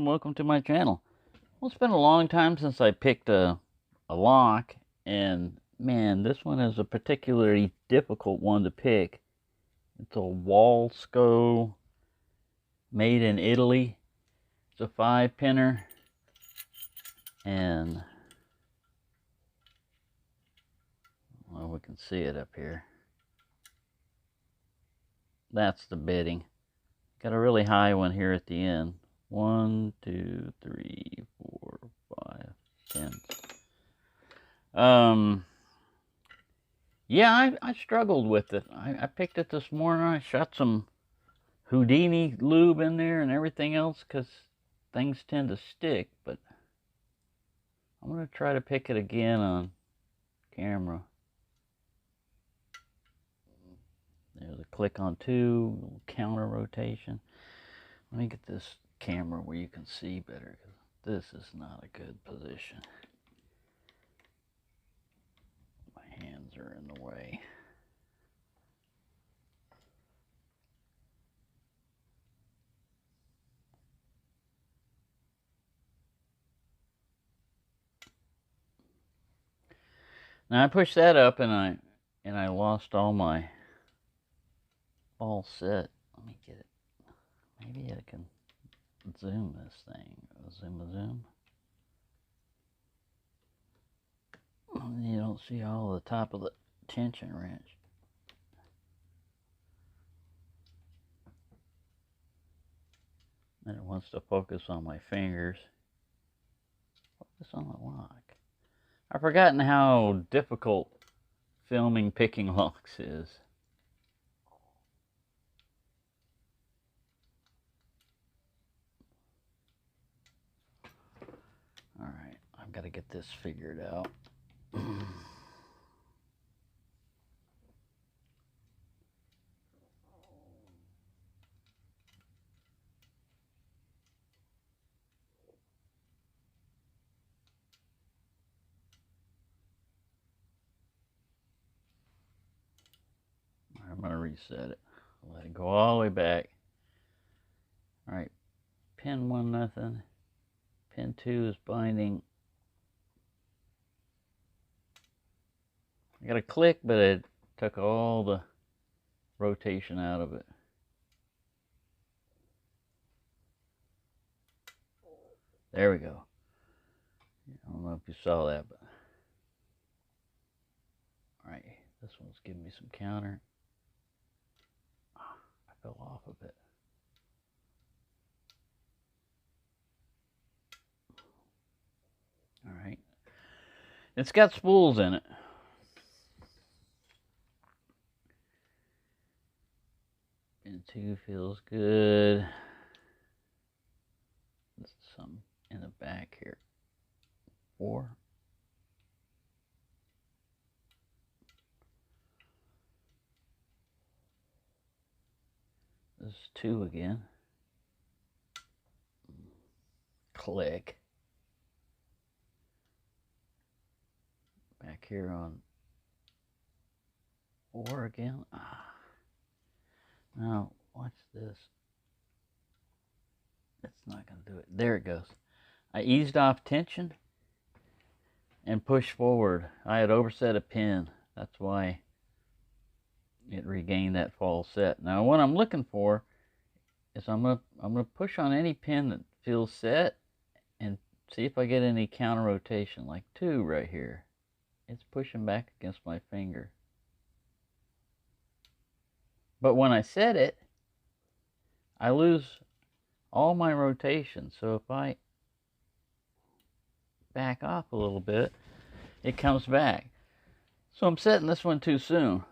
welcome to my channel. Well, it's been a long time since I picked a lock, and man, this one is a particularly difficult one to pick. It's a Walsco, made in Italy. It's a 5-pinner, and well, we can see it up here. That's the bitting. Got a really high one here at the end. 1, 2, 3, 4, 5, 10. Yeah, I struggled with it. I picked it this morning. I shot some Houdini lube in there and everything else because things tend to stick, but I'm going to try to pick it again on camera. There's a click on 2, little counter rotation. Let me get this camera where you can see better, because this is not a good position. My hands are in the way. Now I pushed that up and I lost all my ball set. Let me get it. Maybe I can zoom this thing. Zoom. You don't see all the top of the tension wrench. And it wants to focus on my fingers. Focus on the lock. I've forgotten how difficult filming picking locks is. Alright, I've got to get this figured out. I'm going to reset it. Let it go all the way back. Alright, pin 1 nothing. Pin 2 is binding. I got a click, but it took all the rotation out of it. There we go. I don't know if you saw that, but alright, this one's giving me some counter. I fell off a bit. Alright. It's got spools in it. Pin 2 feels good. There's some in the back here. 4. This is 2 again. Click. Back here on 4 again. Now, watch this. It's not going to do it. There it goes. I eased off tension and pushed forward. I had overset a pin. That's why it regained that false set. Now, what I'm looking for is I'm gonna push on any pin that feels set and see if I get any counter rotation, like 2 right here. It's pushing back against my finger. But when I set it, I lose all my rotation. So if I back off a little bit, it comes back. So I'm setting this one too soon.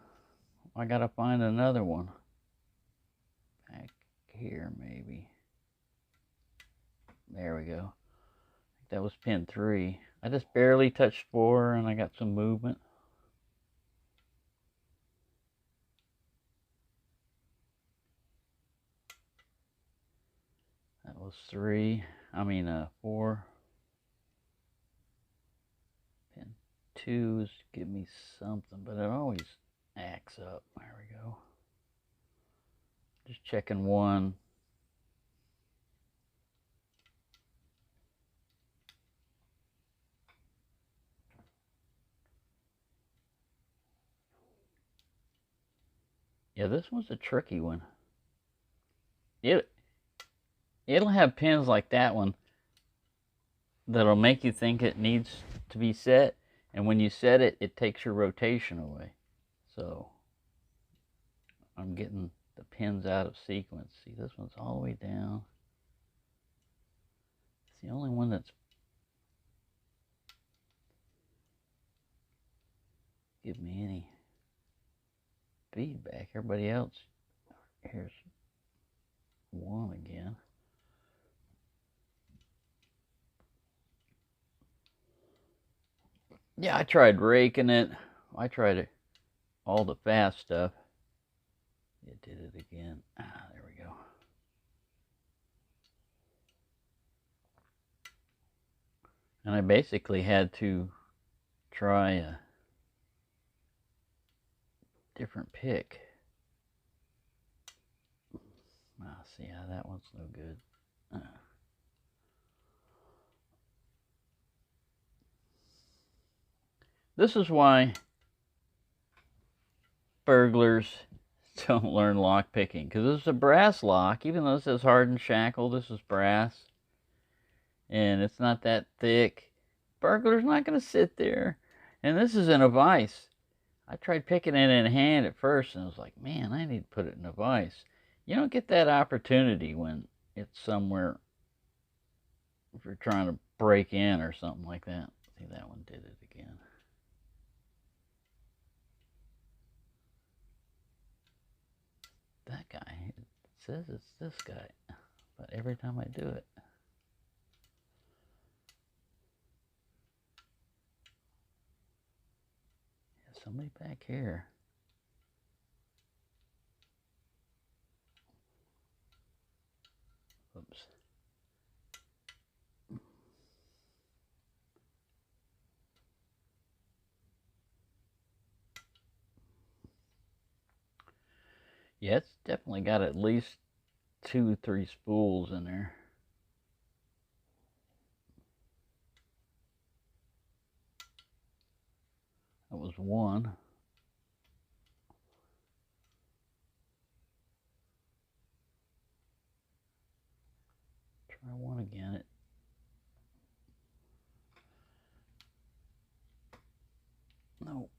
I gotta find another one. Back here, maybe. There we go. I think that was pin 3. I just barely touched 4 and I got some movement. That was 3. 4. Pin 2s give me something, but it always acts up. There we go. Just checking 1. Yeah, this one's a tricky one. It'll have pins like that one that'll make you think it needs to be set, and when you set it, it takes your rotation away. So I'm getting the pins out of sequence. See, this one's all the way down. It's the only one that's give me any feedback. Everybody else, here's one again. Yeah, I tried raking it. I tried it, all the fast stuff. It did it again. Ah, there we go. And I basically had to try a different pick. See how that one's no good. This is why burglars don't learn lock picking, because this is a brass lock. Even though this is hardened shackle, this is brass, and it's not that thick. Burglar's not going to sit there, and this is in a vise. I tried picking it in hand at first, and I was like, man, I need to put it in a vise. You don't get that opportunity when it's somewhere, if you're trying to break in or something like that. See, that one did it again. That guy, it says it's this guy, but every time I do it, there's somebody back here. Oops. Yeah, it's definitely got at least 2, 3 spools in there. That was one. Try one again. No.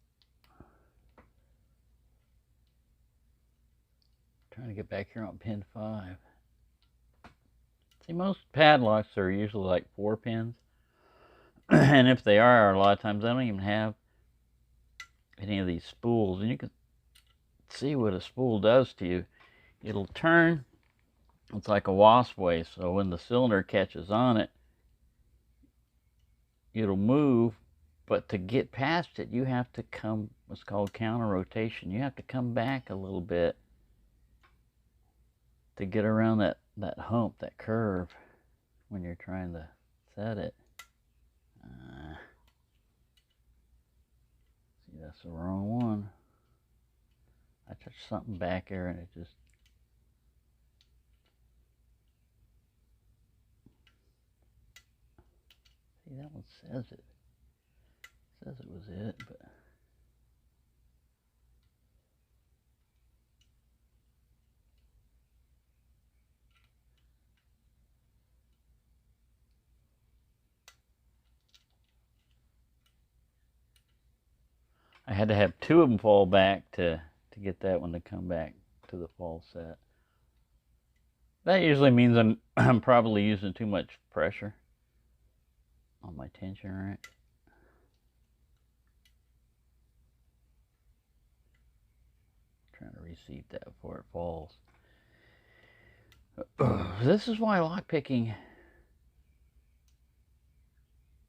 Trying to get back here on pin 5. See, most padlocks are usually like 4 pins. And if they are, a lot of times they don't even have any of these spools. And you can see what a spool does to you. It'll turn. It's like a wasp way. So when the cylinder catches on it, it'll move. But to get past it, you have to come, what's called counter rotation. You have to come back a little bit to get around that hump, that curve, when you're trying to set it. See, that's the wrong one. I touched something back there and it just... See, that one says it. Says it was it, but... I had to have 2 of them fall back to get that one to come back to the fall set. That usually means I'm probably using too much pressure on my tension rack. Trying to reseat that before it falls. This is why lockpicking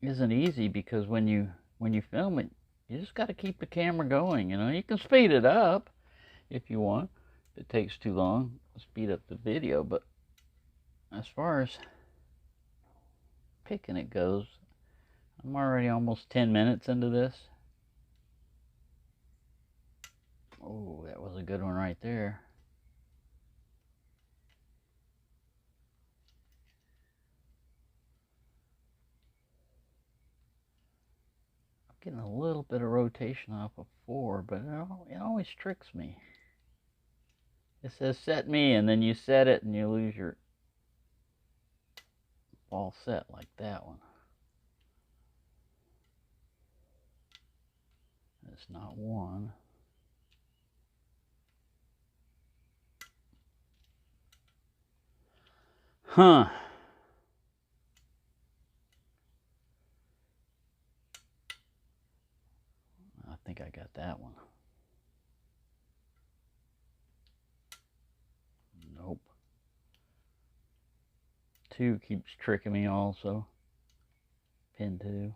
isn't easy, because when you film it, you just got to keep the camera going. You know, you can speed it up if you want. If it takes too long, speed up the video. But as far as picking it goes, I'm already almost 10 minutes into this. Oh, that was a good one right there. I'm getting a little bit of rotation off of 4, but it always tricks me. It says set me, and then you set it and you lose your ball set like that one. It's not one. Huh. I think I got that one. Nope. 2 keeps tricking me also. Pin 2.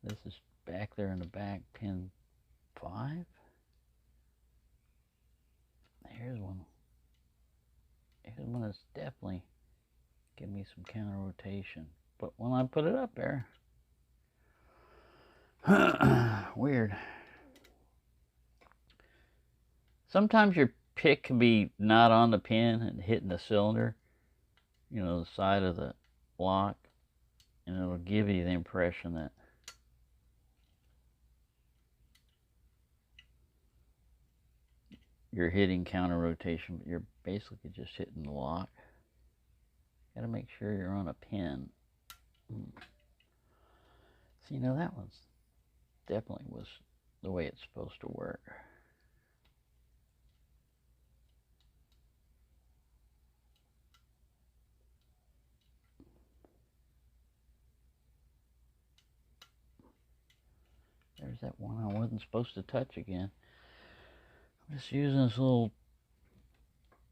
This is back there in the back, pin 5. Here's one. Here's one that's definitely giving me some counter rotation. But when I put it up there, weird. Sometimes your pick can be not on the pin and hitting the cylinder, you know, the side of the lock, and it'll give you the impression that you're hitting counter rotation, but you're basically just hitting the lock. Got to make sure you're on a pin. So, you know, that one's definitely was the way it's supposed to work. There's that one I wasn't supposed to touch again. I'm just using this little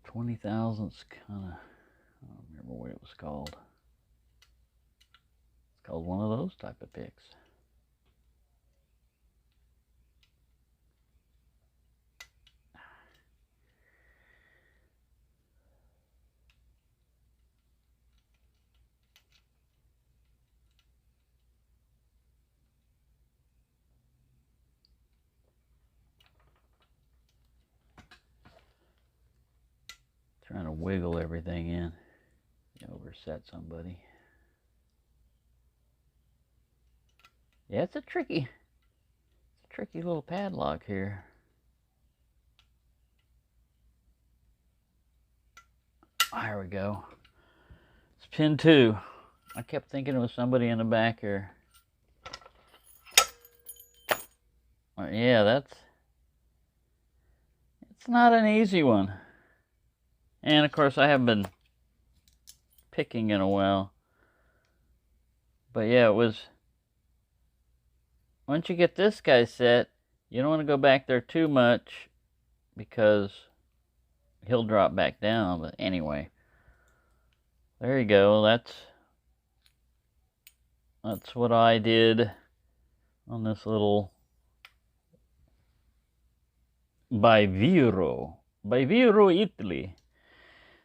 20 thousandths kind of, I don't remember what it was called. It's called one of those type of picks. Trying to wiggle everything in. You overset somebody. Yeah, it's a tricky little padlock here. There we go. It's pin 2. I kept thinking it was somebody in the back here. Yeah, it's not an easy one. And of course, I haven't been picking in a while. But yeah, it was. Once you get this guy set, you don't want to go back there too much because he'll drop back down. But anyway, there you go. That's what I did on this little by Viro, Italy.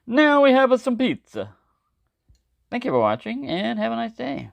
Now we have some pizza. Thank you for watching and have a nice day.